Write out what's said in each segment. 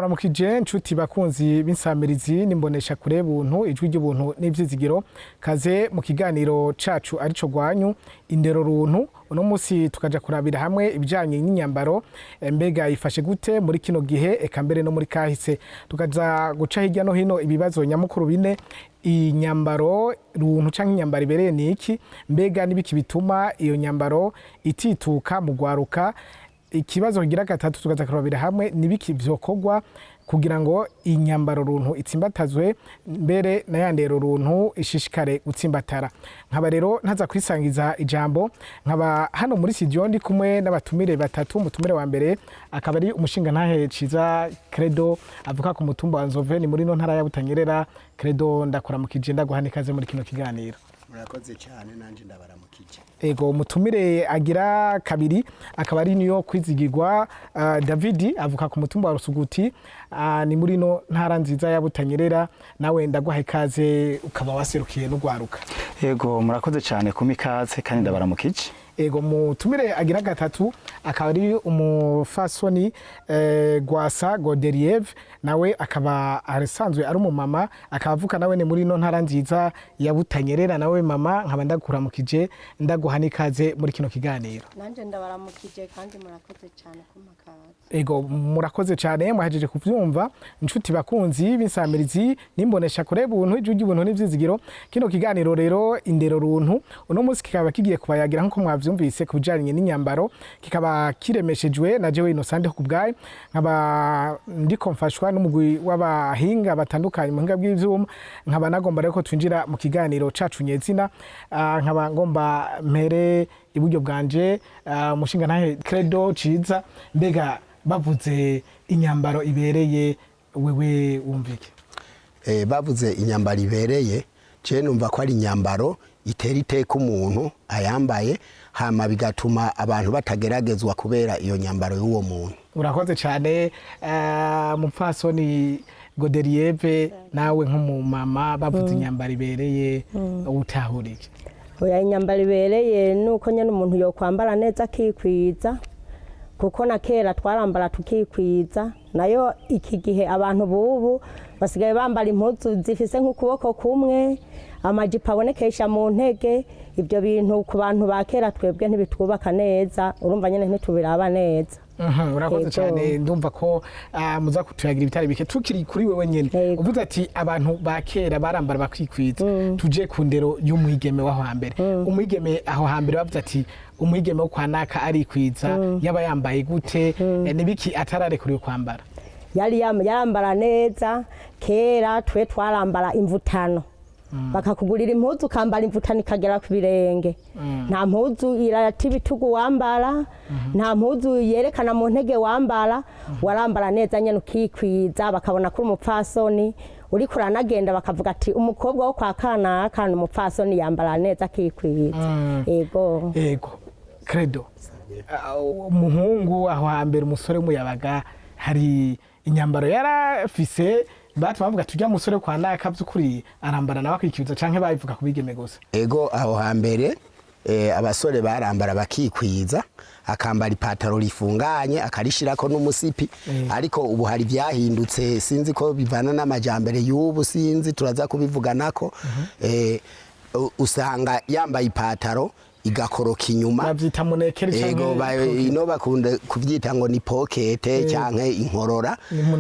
ndabaramukije nshuti bakunzi b'insamirizi nimbonesha kure buntu ijwi ry'ubuntu n'ivyizigiro kaze mu kiganiro cacu arico gwanyu indero runtu uno musi tukaja kurabira hamwe ibijanye n'inyambaro mbega ifashe gute muri kino gihe eka mbere no muri kahise tukaza guca hirya no hino ibibazo nyamukuru bine inyambaro runtu canke inyambaro ibereye niki mbega nibiki bituma iyo nyambaro itituka mu gwaruka ikibazo kigira gatatu tukaza kurabira hamwe nibiki vyokorwa kugira ngo inyambaro runtu itsimbatazwe mbere na yandero runtu ishishikare gutsimbatara nkaba rero ntaza kwisangiza ijambo nkaba hano muri studio ndi kumwe n'abatumire batatu umutumire wa mbere akaba ari umushinga ntahe Ciza Credo avuka ku mutumba wa Nzove ni muri no ntara ya Butanyerera. Credo ndakuramukije ndaguhana ikaze muri kino kiganiro. Murakoze cyane nanje ndabaramukije. Ego umutumire agira kabiri akaba ari niyo kwizigirwa David avuka ku mutumba wa Rusuguti ni muri no ntara nziza ya Butanyerera nawe ndaguha ikaze ukaba waserukiye n'ugwaruka. Ego murakoze cyane kumikaze kandi ndabaramukije. Ego mutumire agira gatatu akaba ari umufasoni Gwasa Godelieve nawe akaba arasanzwe ari umumama akavuka nawe ni muri no ntara nziza ya Butanyerera nawe mama nkaba ndakuramukije ndaguha nikaze muri kino kiganiro. Nanje ndabaramukije kandi murakoze cyane kumakaza. Ego murakoze cyane muhajeje kuvyumva inshuti bakunzi b'insamirizi nimbonesha kure buntu ijwi ry'ubuntu n'ivyizigiro kino kiganiro rero indero runtu uno musi kikaba kigiye kubayagira nko mwavyumvise kubijanye n'inyambaro kikaba kiremeshejwe na jewe Innocent kubgaye nkaba ndiko mfashwa n'umugwi w'abahinga batandukanye mu hinga bw'ivyuma nkaba nagomba rero ko twinjira mu kiganiro cacu nyezina nkaba ngomba mpere iburyo bwanje umushinga ntahe Credo Ciza mbega bavuze inyambaro ibereye wewe wumvike. Bavuze inyambaro ibereye je numva ko ari inyambaro itera iteka umuntu ayambaye hama bigatuma abantu batageragezwa kubera iyo nyambaro y'uwo muntu. Urakoze cyane mupfasoni Godelieve nawe nk'umumama bavuze inyambaro ibereye utahurike. Oya inyambaro ibereye nuko nyene umuntu yo kwambara neza akikwiza kuko na kera twarambara tukikwiza nayo iki gihe abantu bubu basigaye bambara impuzu zifise nk'ukuboko kumwe amajipo abonekesha mu ntege ibyo bintu ku bantu ba kera twebwe ntibitwubaka neza urumva nyene ntitubiraba neza. Urakoze cyane ndumva ko muza kutuyagira ibitari bike tukiri kuri wewe nyene uvuze ati abantu ba kera barambara bakikwiza tuje ku ndero y'umwigeme waho hambere umwigeme aho hambere bavuze ati umwigeme wo kwanaka ari kwiza yaba yambaye gute nibiki atararekuriwe kwambara yari yambara neza kera twe twarambara imvutano bakakugurira impuzu ukambara imvutano ikagera ku birenge nta mpuzu irati bitugu wambara nta mpuzu yerekana mu ntege wambara warambara neza nyene ukikwiza bakabona kuri umupfasoni uri kuranagenda bakavuga ati umukobwa wo kwa kanaka umupfasoni yambara neza akikwiza. Ego Credo umuhungu aho hambere umusore w'umuyabaga hari inyambaro yarafise batu bavuga tujya musore kwa naka byukuri arambara nawe akikiza canke bayivuga kubigeme gusa. Ego aho hambere abasore barambara bakikwiza akambara ipataro rifunganye akarishirako n'umusipi ariko ubu hari vyahindutse sinzi ko bivana n'amajambere y'ubu sinzi turaza kubivuganako usanga yambaye ipataro igakoroka inyuma bavyita munekeri canke ino bakunda kuvyita ngo ni pocket canke inkorora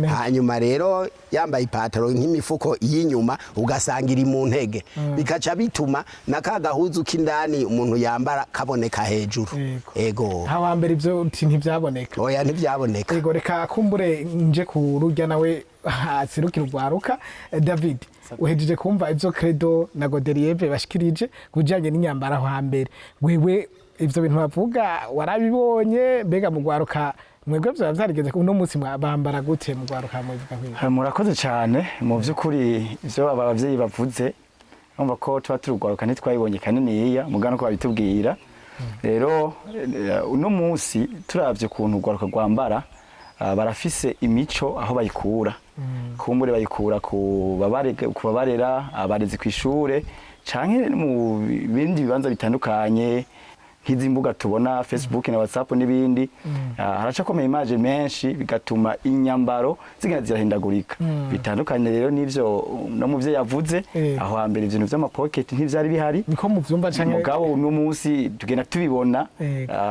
hanyuma rero yambaye ipataro nk'imifuko y'inyuma ugasanga iri mu ntege bikaca bituma nakagahuzu k'indani umuntu yambara kaboneka hejuru. Ego hawa mbere ivyo ntivyaboneka. Oya ntivyaboneka. Ego reka kumbure nje kurujya nawe asirukira ugwaruka David uhejeje kumva ivyo Credo na Godelieve bashikirije kujanye n'inyambara aho hambere wewe ivyo bintu bavuga warabibonye mbega mu gwaruka mwebwe byo byarigeze uno munsi bambara gute mu gwaruka muvuga kwiga. Murakoze cyane mu vy'ukuri ivyo abavyeyi bavuze numva ko tuba turugwaruka ntitwayibonye kanini mugano ko babitubwira rero uno munsi turavye kuntu gwaruka gwambara barafise imico aho bayikura kumbure bayikura ku babarera abarezi kwishure canke mu bindi bibanza bitandukanye nk'izi mbuga tubona Facebook na WhatsApp n'ibindi haracakomeye image menshi bigatuma inyambaro zigenda zirahindagurika bitandukanye rero n'ivyo no mu byo yavuze aho hambere ibintu vy'amapocket ntivyari bihari niko mu vyumba canke mugabo uno munsi tugenda tubibona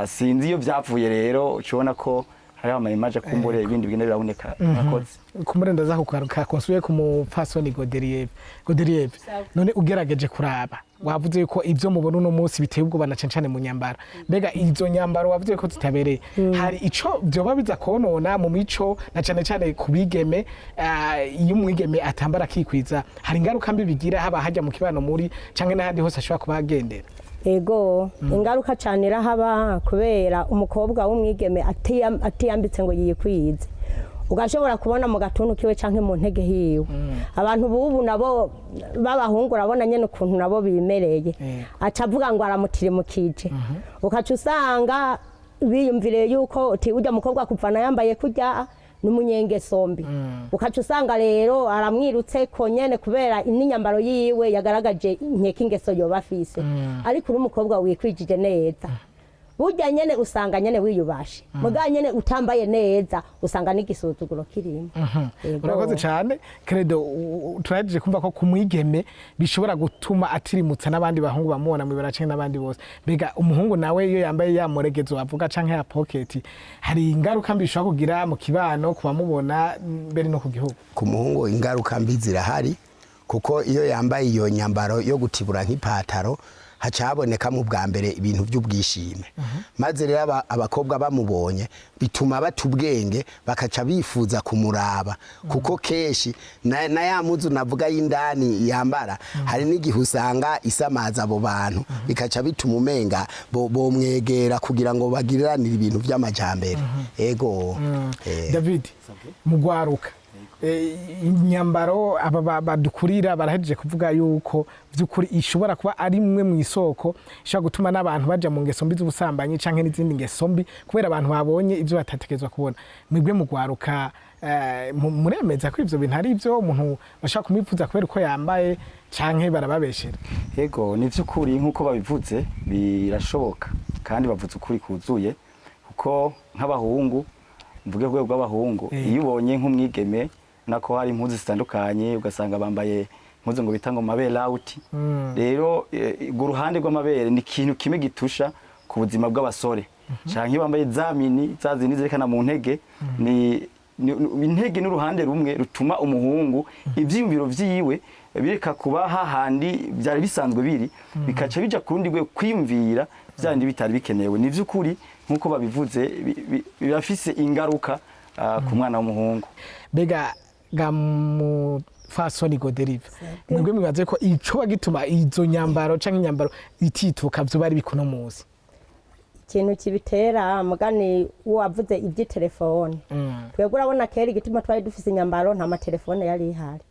sinzi iyo byavuye rero ucibona ko hari ama image kumbure ibindi bigenda biraboneka nakoze kumurenda za kukaruka konsuye ku mupfasoni Godelieve none ugerageje kuraba wavuze yuko ivyo mubona uno munsi biteye ubwoba na cancane mu nyambaro mbega izo nyambaro wavuze ko zitabereye hari ico byoba biza konona mu mico na cane kubigeme iyo umwigeme atambara kikwiza hari ingaruka mbi bigira haba hajya mu kibano muri canke n'ahandi hose ashobora kubagendera ego ingaruka cyane irahaba kubera umukobwa w'umwigeme atiyambitse ngo yikwize ugashobora kubona mu gatuntu kiwe canke mu ntege hiwe abantu bubu nabo babahungu urabona nyene ukuntu nabo bimereye acavuga ngo aramutirimukije ukaca usanga biyumvire yuko uti urya mukobwa kuvana yambaye kurya n'umunyengesombi ukaca usanga rero aramwirutse ko nyene kubera inyambaro yiwe yagaragaje inkeka ingeso yoba afise ariko uri umukobwa wikwijije neza burya nyene usanga nyene wiyubashe muga nyene utambaye neza usanga n'igisuzuguro kirimo urakoze cyane credo turaje kumva ko kumwigeme bishobora gutuma atirimutsa n'abandi bahungu bamubona mu baracenga n'abandi bose bega umuhungu nawe iyo yambaye yamuregezo avuga canke ya pocket hari ingaruka mbi bishobora kugira mu kibano kubamubona mbere no ku gihugu ku muhungu ingaruka mbi zirahari kuko iyo yambaye iyo nyambaro yo gutibura nk'ipataro hacaboneka mu bwa mbere ibintu by'ubwishime maze rero abakobwa bamubonye bituma batubwenge bakaca bifuza kumuraba kuko keshi na ya muzu navuga y'indani yambara hari n'igihe usanga isamaza abo bantu bikaca bituma umenga bomwegera kugira ngo bagiriranire ibintu by'amajambere ego David mugwaruka inyambaro aba badukurira barahejeje kuvuga yuko byukuri ishobora kuba ari mwe mu isoko ishobora gutuma n'abantu baja mu ngeso mbi z'ubusambanyi canke n'izindi ngeso mbi kubera abantu babonye ivyo batatekezwa kubona mwebwe mugwaruka muremeza ko ivyo bintu ari ivyo umuntu bashaka kumwifuza kubera uko yambaye canke barababeshera yego ni vy'ukuri nk'uko babivuze birashoboka kandi bavuze ukuri kuzuye kuko nk'abahungu mvuge rwego rw'abahungu iyo ubonye nk'umwigeme nako hari impuzu zitandukanye ugasanga bambaye impuzu ngo bita ngo mabere out rero uruhande rw'amabere ni ikintu kimwe gitusha ku buzima bw'abasore canke bambaye zamini zazindi zerekana mu ntege ni intege n'uruhande rumwe rutuma umuhungu ivyiyumviro vyiwe bireka kuba hahandi byari bisanzwe biri bikaca bija kurundi gwe kwimvira byandi bitari bikenewe ni vy'ukuri nkuko babivuze birafise ingaruka ku mwana w'umuhungu bega gamu fasoni Godelieve mwebwe mwibaze ko ico gituma izo nyambaro canke inyambaro itituka vyo bari bikuno muzi ikintu kibitera mugani wavuze iby'itelefone twebwe urabona kera igituma twari dufise inyambaro nta matelefone yari ihari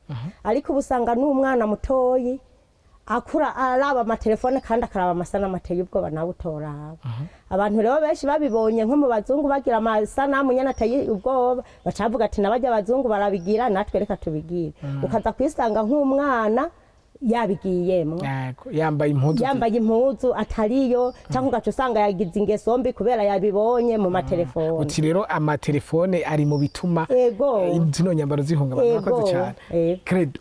ariko ubusanga n'umwana mutoyi akura araba amatelefone kandi akaraba amasanamu ateye ubwoba nawe utoraba abantu rero benshi babibonye nko mu bazungu bagira amasanamu nyene ateye ubwoba bacavuga ati nabajya abazungu barabigira natwe reka tubigire ukaza kwisanga nk'umwana yabigiyemwo yambaye impuzu atariyo cyangwa ugaca usanga yagize ingeso mbi kubera yabibonye mu matelefone uti rero amatelefone ari mu bituma zino nyambaro zihungabana akoze cyane credo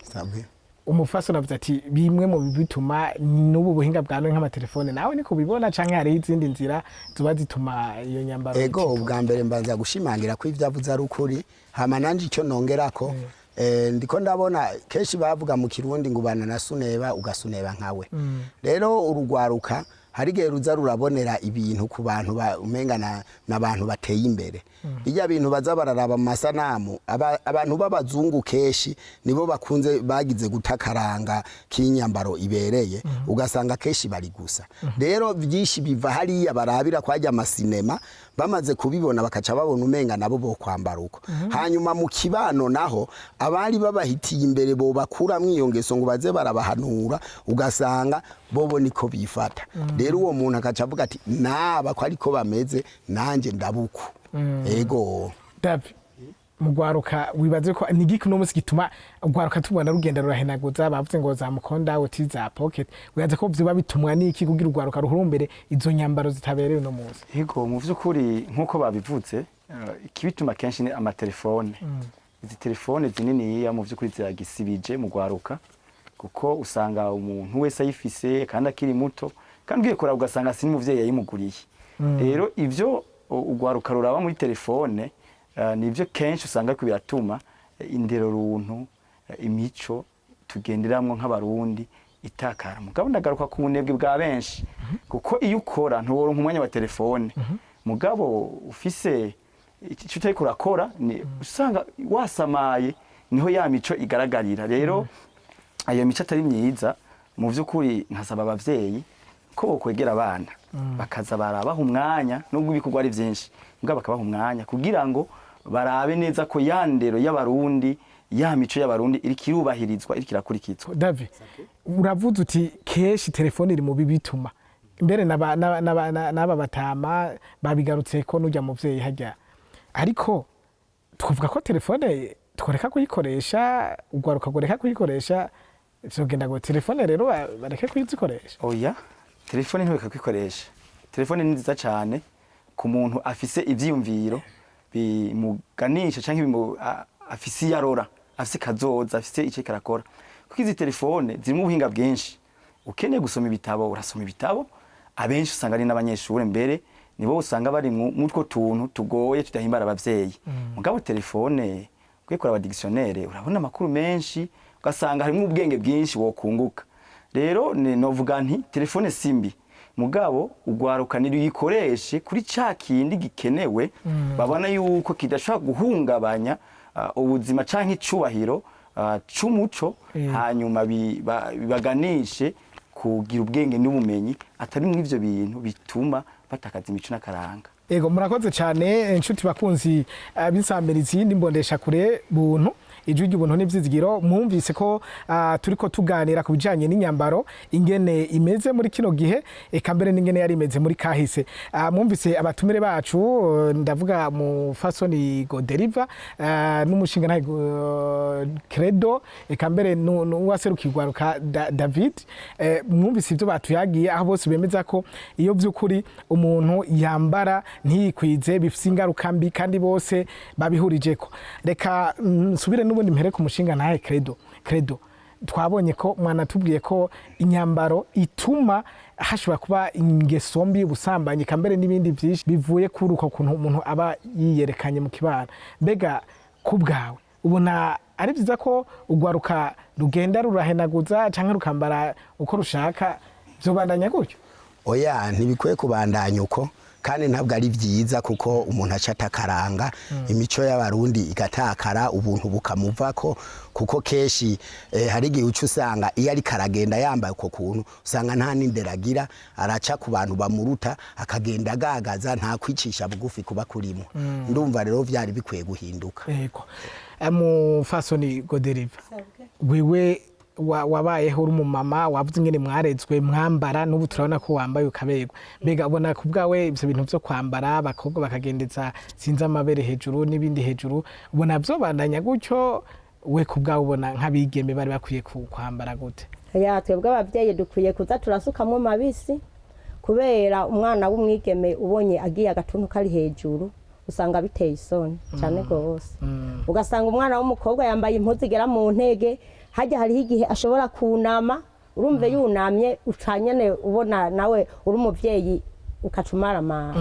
umufaso navuze ati bimwe mu bituma n'ubu buhinga bwa none nk'amatelefone nawe niko bibona canke hari izindi nzira zuba zituma iyo nyambaro ego ubwa mbere mbanza gushimangira ko ivyavuze ari ukuri hama nanje ico nongerako ndiko ndabona kenshi bavuga mu kirundi ngo bana nasuneba ugasuneba nkawe rero urugwaruka hari gihe ruza rurabonera ibintu ku bantu umengana n'abantu bateye imbere bijya bintu baza bararaba mu masanamu abantu b'abazungu keshi nibo bakunze bagize gutakaranga k'inyambaro ibereye ugasanga keshi bari gusa rero byinshi biva hariya barabira kwajya amasinema bamaze kubibona bakaca babona umenga nabo bo kwambara uko hanyuma mu kibano naho abari babahitiye imbere bo bakura mwiyongeso ngo baze barabahanura ugasanga bobo niko bifata rero uwo muntu akaca avuga ati naba ko ariko bameze nanje ndabuku ego Davi mugwaruka wibaze ko ni giki no musi gituma ugwaruka tubona rugenda rurahenaguza bavuze ngo za mukonda uti za pocket wibaze ko vyoba bitumwa niki kugira ugwaruka ruhurumbere izo nyambaro zitabereye no musi yego mu vy'ukuri nkuko babivuze ikibituma kenshi ni amatelefone izi telefone zinini mu vy'ukuri ziragisibije mu gwaruka kuko usanga umuntu wese ayifise kandi akiri muto kandi ugiye kuraba ugasanga si n'umuvyeyi yayimuguriye rero ivyo ugwaruka ruraba muri telefone nivyo kenshi usanga ko biratuma indero runtu imico tugenderamwo nk'abarundi itakara mugabo ndagaruka ku bunebwe bwa benshi kuko iyo ukora ntuworonka umwanya wa telefone mugabo ufise icyo utari kurakora usanga wasamaye niho ya mico igaragarira rero ayo mico atari myiza mu vy'ukuri nkasaba abavyeyi ko bokwegera abana bakaza barabaha umwanya nubwo ibikorwa ari vyinshi mugabo bakabaha umwanya kugira ngo barabe neza ko yandero y'abarundi ya mico y'abarundi iri kirubahirizwa iri kirakurikizwa. David uravuze uti keshi telefone iri mu bibituma mbere n'aba batama babigarutse ko nujya muvyeyi hajya ariko twavuga ko telefone tworeka kuyikoresha ugwaruka goreka kuyikoresha vyogenda ngo telefone rero bareke kuyikoresha. Oya telefone ntiweka kuyikoresha telefone ni nziza cyane ku muntu afise ivyiyumviro bimuganisha canke afise yarora afise kazoza afise ico karakora kuko izi telefone ziri mu buhinga bwinshi ukeneye gusoma ibitabo urasoma ibitabo abenshi usanga ari n'abanyeshure mbere nibo usanga bari mu two tuntu tugoye tudahimbara abavyeyi mugabo telefone kwekora aba dictionnaire urabona amakuru menshi ugasanga harimo ubwenge bwinshi wokunguka rero novuga nti telefone simbi mugabo ugwaruka niruyikoreshe kuri ca kindi gikenewe babona yuko kidashobora guhungabanya ubuzima canke icubahiro c'umuco hanyuma bibaganishe kugira ubwenge n'ubumenyi atari mu ivyo bintu bituma batakaza imico n'akaranga. Ego murakoze cyane inshuti bakunzi b'insamirizi n'imbondesha kure buntu ijwi ry'ubuntu n'ivyizigiro mwumvise ko turiko tuganira ku bijanye n'inyambaro ingene imeze muri kino gihe eka mbere n'ingene yari imeze muri kahise mwumvise abatumire bacu ndavuga mu Fasoni Goderiva n'umushinga naye Credo eka mbere n'uwaserukirwaruka David mwumvise ivyo batuyagiye aho bose bemeza ko iyo vy'ukuri umuntu yambara ntiyikwize bifise ingaruka mbi kandi bose babihurijeko reka nsubire n'ubundi mpere ku mushinga naye Credo twabonye ko mwana tubwiye ko inyambaro ituma hashobora kuba ingeso mbi ubusambanyi kambere n'ibindi byinshi bivuye kuri uko kuntu umuntu aba yiyerekanye mu kibana mbega kubgawe ubona ari byiza ko ugwaruka rugenda rurahenaguza canke rukambara uko rushaka byobandanya gutyo. Oya ntibikwiye kubandanya uko kandi ntabwo ari byiza kuko umuntu acata karanga imico y'abarundi igatakara ubuntu bukamuvako kuko keshi hari igihe uca usanga iyo ari karagenda yambaye uko kuntu usanga nta n'inderagira araca ku bantu bamuruta akagenda agagaza nta kwicisha bugufi kuba kurimo ndumva rero vyari bikwiye guhinduka. Yego mu Fasoni Goderiva wewe wabayeho uri umumama wavuze ingene mwarezwe mwambara n'ubu turabona ko wambaye ukaberwa mbega ubona kubgawe ivyo bintu vyo kwambara abakobwa bakagendeza sinza amabere hejuru n'ibindi hejuru ubona vyo bandanya gutyo we kubgawe ubona nk'abigeme bari bakwiye kwambara gute? Ya twebwe abavyeyi dukwiye kuza turasukamwe mabisi kubera umwana w'umwigeme ubonye agiye agatuntu kari hejuru usanga biteye isoni cyane gose ugasanga umwana w'umukobwa yambaye impuzu igera mu ntege hajya hariho igihe ashobora kunama urumve yunamye ucanyene ubona nawe uri umuvyeyi ukacumarama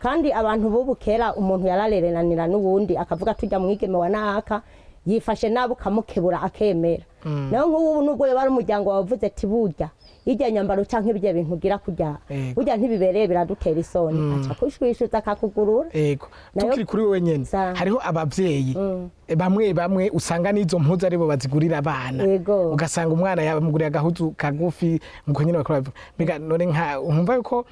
kandi abantu bubu kera umuntu yararerenanira n'ubundi akavuga tujya mwigeme wa naka yifashe nabo kamukebura akemera naho nk'ubu nubwo bari umuryango wavuze ati burya ijya nyambaro canke ibyo bintu gira kujya burya ntibibereye biradutera isoni aca kushwishuza akakugurura. Ego tukiri kuri wewe nyene hariho abavyeyi bamwe usanga nizo mpuzu aribo bazigurira abana ugasanga umwana yamuguriye agahuzu kagufi ngo nyene bakora mbega none nka umva yuko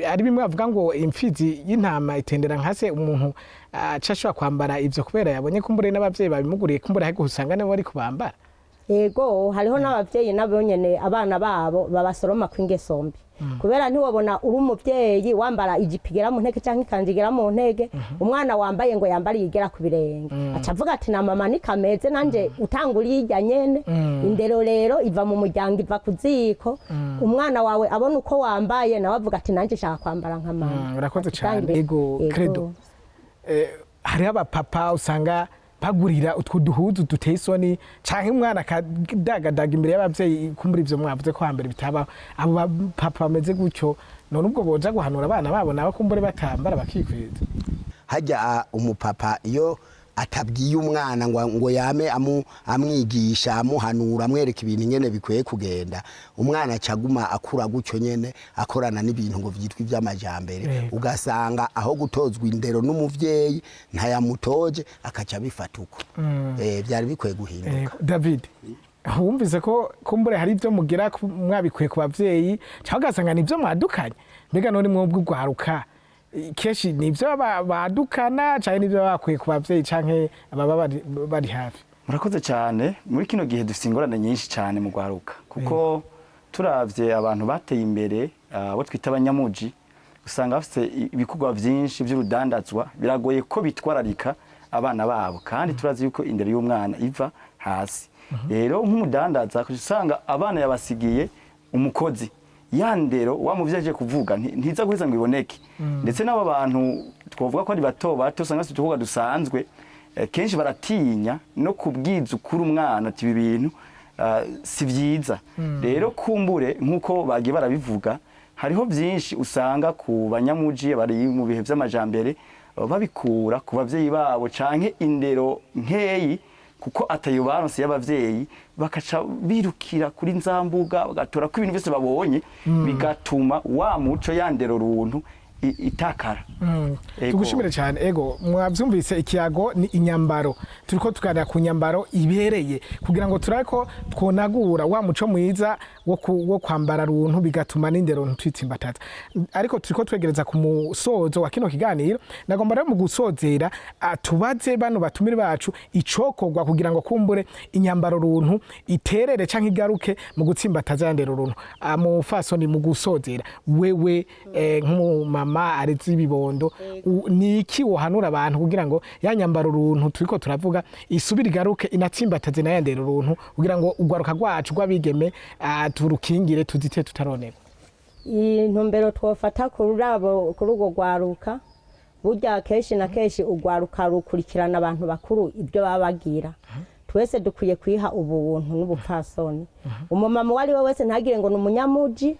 ari bimwe bavuga ngo imfizi y'intama itendera nkase umuntu acashwa kwambara ivyo kubera yabonye kumbure n'abavyeyi babimuguriye kumbure ahiko usanga nabo ari kubambara. ego hariho n'abavyeyi nabo nyene abana babo babasoroma kw'ingeso mbi kubera ntiwabona uri umuvyeyi wambara ijipo igera mu ntege canke ikanzu igera mu ntege umwana wambaye ngo yambare yigera ku birenge aca avuga ati na mama nikameze nanje utanguriye irya nyene indero rero iva mu muryango iva ku ziko umwana wawe abona uko wambaye nawe avuga ati nanje shaka kwambara nka mama. Urakoze cyane ego credo. Hariho abapapa usanga bagurira utwo duhuzu duteye isoni canke umwana akadagadaga imbere y'abavyeyi kumbura ivyo mwavuze ko hambere bitaba abo papa bameze gutyo none ubwo boja guhanura abana babo nabo kumbure batambara bakikwiza. Hajya umupapa iyo atabwiye umwana ngo yame amwigisha amuhanura amwereka ibintu nyene bikwiye kugenda umwana acaguma akura gutyo nyene akorana n'ibintu ngo vyitwa ivy'amajambere ugasanga aho gutozwa indero n'umuvyeyi ntayamutoje akaca bifata uko byari bikwiye guhinduka. David wumvise ko kumbure hari ivyo mugira mwabikwiye ku bavyeyi cyangwa ugasanga nivyo mwadukanye mbega none mwebwe ugwaruka keshi nivyo badukana cyane nivyo bakwiye ku bavyeyi canke ababa bari hafi. Murakoze cyane muri kino gihe dufite ingorane nyinshi cyane mu gwaruka kuko turavye abantu bateye imbere abo twita abanyamuji usanga bafite ibikorwa byinshi by'urudandazwa biragoye ko bitwararika abana babo kandi turazi yuko indero y'umwana iva hasi rero nk'umudandaza usanga abana yabasigiye umukozi yandero wamuvyaje kuvuga ntiza guheza ngo iboneke ndetse n'abo bantu twovuga ko ari bato usanga bafite utuvuga dusanzwe kenshi baratinya no kubwiza ukuri umwana ati ibi bintu si vyiza rero kumbure nk'uko bagiye barabivuga hariho byinshi usanga ku banyamuji bari mu bihe vy'amajambere babikura ku bavyeyi babo canke indero nkeyi kuko atayo baronse y'abavyeyi bakaca birukira kuri nzambuga bagatora ko ibintu byose babonye bigatuma wa muco yandero runtu itakara. Tugushimire cyane ego mwavyumvise ikiyago ni inyambaro turiko tuganira ku nyambaro ibereye kugira ngo turako twonagura wa muco mwiza wo kwambara runtu bigatuma n'indero ntwitsimbataza ariko turiko twegereza ku musozo wa kino kiganiro nagomba rero mu gusozera tubaze bano batumire bacu icokorwa kugira ngo kumbure inyambaro runtu iterere canke igaruke mu gutsimbataza yandero runtu mu fasoni mu gusozera wewe nk'umama aretse ibibondo niki wohanura abantu kugira ngo yanyambaro runtu turiko turavuga isubira igaruke inatsimbataze na yandero runtu kugira ngo ugwaruka rwacu rwabigeme turukingire tuzite tutaroneka. Intumbero twofata kuri urwo gwaruka burya keshi na keshi ugwaruka rukurikirana abantu bakuru ibyo babagira twese dukwiye kwiha ubuntu n'ubupfasoni umumama wari we wese ntagire ngo n'umunyamuji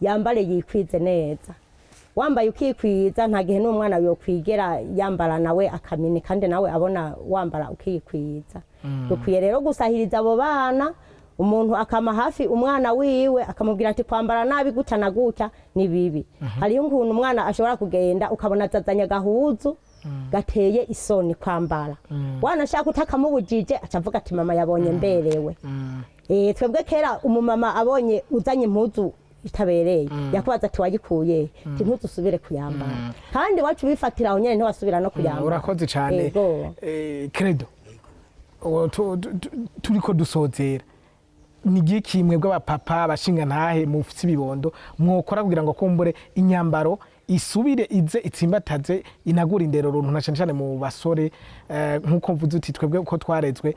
yambare yikwize neza wambaye ukikwiza nta gihe n'umwana yokwigera yambara nawe akamini kandi nawe abona wambara ukikwiza dukwiye rero gusahiriza abo bana umuntu akama hafi umwana wiwe akamubwira ati kwambara nabi gutya na gutya ni bibi hariyo ukuntu umwana ashobora kugenda ukabona azazanya gahuzu gateye isoni kwambara wanashaka utakamubujije acavuga ati mama yabonye mberewe twebwe kera umumama abonye uzanye impuzu itabereye yakubaza ati wagikuye ati ntuzusubire kuyambara kandi wacu bifatira aho nyene ntiwasubira no kuyambara. Urakoze cyane credo turiko dusozera ni giki mwebwe abapapa abashinga ntahe mufite ibibondo mwokora kugira ngo kumbure inyambaro isubire ize itsimbataze inagura indero runtu na cyane mu basore nkuko mvuze uti twebwe uko twarezwe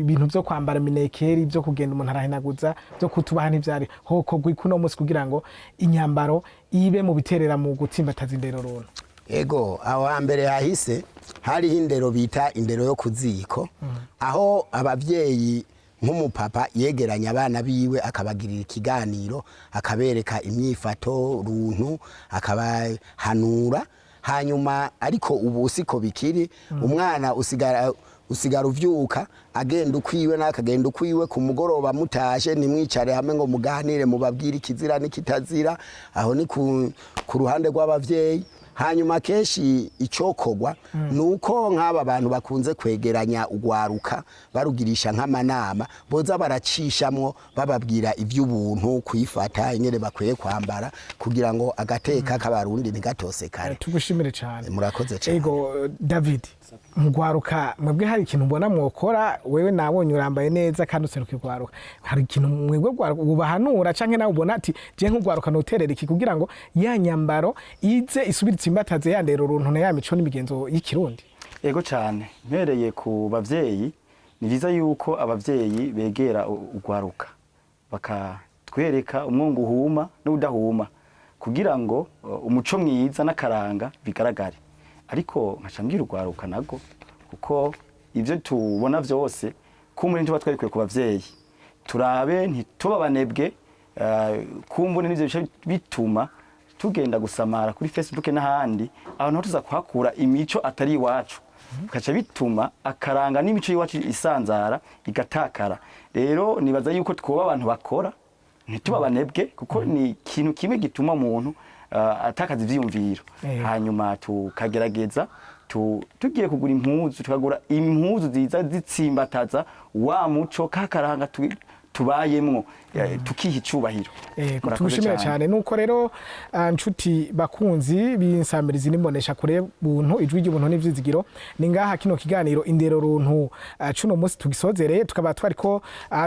ibintu byo kwambara minekeri byo kugenda umuntu arahinaguza byo kutubaha n'ivyari hoko gwikuno munsi kugira ngo inyambaro ibe mu biterera mu gutsimbataza indero runtu. Ego aho hambere hahise hari indero bita indero yo kuziko aho abavyeyi nk'umupapa yegeranya abana biwe akabagirira ikiganiro akabereka imyifato runtu akabahanura hanyuma ariko ubu siko bikiri umwana usigara uvyuka agenda ukwiwe nakagenda ukwiwe ku mugoroba mutashe nimwicare hamwe ngo muganire mubabwire ikizira n'ikitazira aho ni ku ruhande rw'abavyeyi hanyuma keshi icokorwa nuko nk'aba bantu bakunze kwegeranya ugwaruka barugirisha nk'amanama boza baracishamwo bababwira ivy'ubuntu kwifata ingene bakwiye kwambara kugira ngo agateka k'abarundi ntigatosekare. Tugushimire cyane. Murakoze cyane. Ego David mugwaruka mwebwe hari ikintu mbona mwokora wewe nabonye urambaye neza kandi useruka igwaruka hari ikintu mwebwe ubahanura canke nawe ubona ati je nk'ugwaruka noterera iki kugira ngo ya nyambaro ize isubiritse imbataze yandera uruntu na ya mico n'imigenzo y'ikirundi? Ego cyane mpereye ku bavyeyi ni vyiza yuko abavyeyi begera ugwaruka bakatwereka umwungu uhuma n'udahuma kugira ngo umuco mwiza n'akaranga bigaragare, ariko nkacambwira ugwaruka nago kuko ivyo tubona vyose kumbure ntuba twarikuye ku bavyeyi turabe ntitubabanebwe kumbure n'ivyo bice bituma tugenda gusamara kuri Facebook n'ahandi abantu aho tuza kuhakura imico atari iwacu kaca bituma akaranga n'imico y'iwacu isanzara igatakara. Rero nibaza yuko twoba abantu bakora ntitubabanebwe kuko ni ikintu kimwe gituma umuntu atakaza ivyiyumviro, hanyuma tukagerageza tugiye kugura impuzu tukagura impuzu ziza zitsimbataza wa muco kakaranga tubayemwo tukiha icubahiro. Tugushimira cyane nuko rero nshuti bakunzi b'insamirizi nimbonesha kure buntu ijwi ry'ubuntu n'ivyizigiro ni ngaha kino kiganiro indero runtu cuno munsi tugisozereye tukaba twariko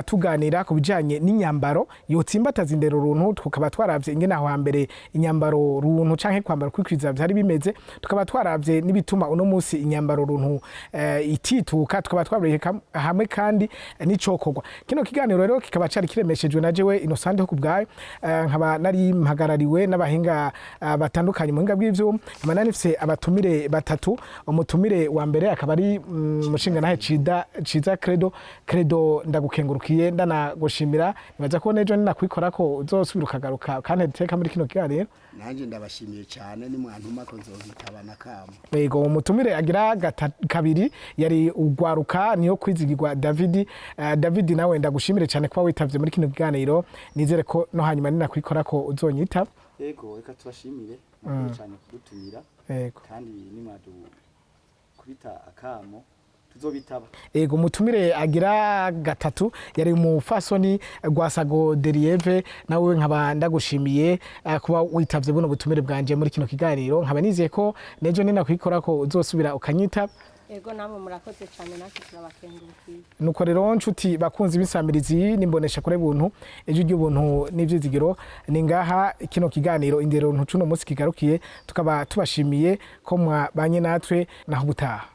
tuganira ku bijanye n'inyambaro yotsimbataza indero runtu tukaba twaravye ingene aho hambere inyambaro runtu canke kwambara kwikwiza vyari bimeze tukaba twaravye n'ibituma uno munsi inyambaro runtu itituka tukaba twabereye hamwe kandi n'icokorwa. Kino kiganiro rero kikaba cari kiremeshejwe na jewe Innocent ho kubgaye nkaba nari mpagarariwe n'abahinga batandukanye mu hinga bw'ivyo nkaba nifise abatumire batatu. Umutumire wa mbere akaba ari mushinga nahe Ciza Credo ndagukengurukiye ndanagushimira nibaza ko nejo ninakwikora ko uzosubira ukagaruka kandi teka muri kino kiganiro. Nanje ndabashimiye cyane ni mwantuma ko nzohitabana kamo. Yego umutumire agira kabiri yari ugwaruka niyo kwizigirwa David nawe ndagushimire cyane kuba witavye muri kino kiganiro nizere ko no hanyuma ninakwikora ko uzonyita. Yego reka tubashimire cyane kudutumira kandi nimwadu kubita akamo tuzobitaba. Yego mutumire agira gatatu yari umufasoni Rwasago Derieve nawe nkaba ndagushimiye kuba witavye buno butumire bwanje muri kino kiganiro nkaba nizeye ko nejo ninakwikora ko uzosubira ukanyita. Ego namwe murakoze cyane natwe turabakengurukiye. Nuko rero nshuti bakunzi b'insamirizi nimbonesha kure buntu ejo ry'ubuntu n'ivyizigiro ni ngaha kino kiganiro indero runtu cuno munsi kigarukiye tukaba tubashimiye ko mwabanye natwe naho gutaha.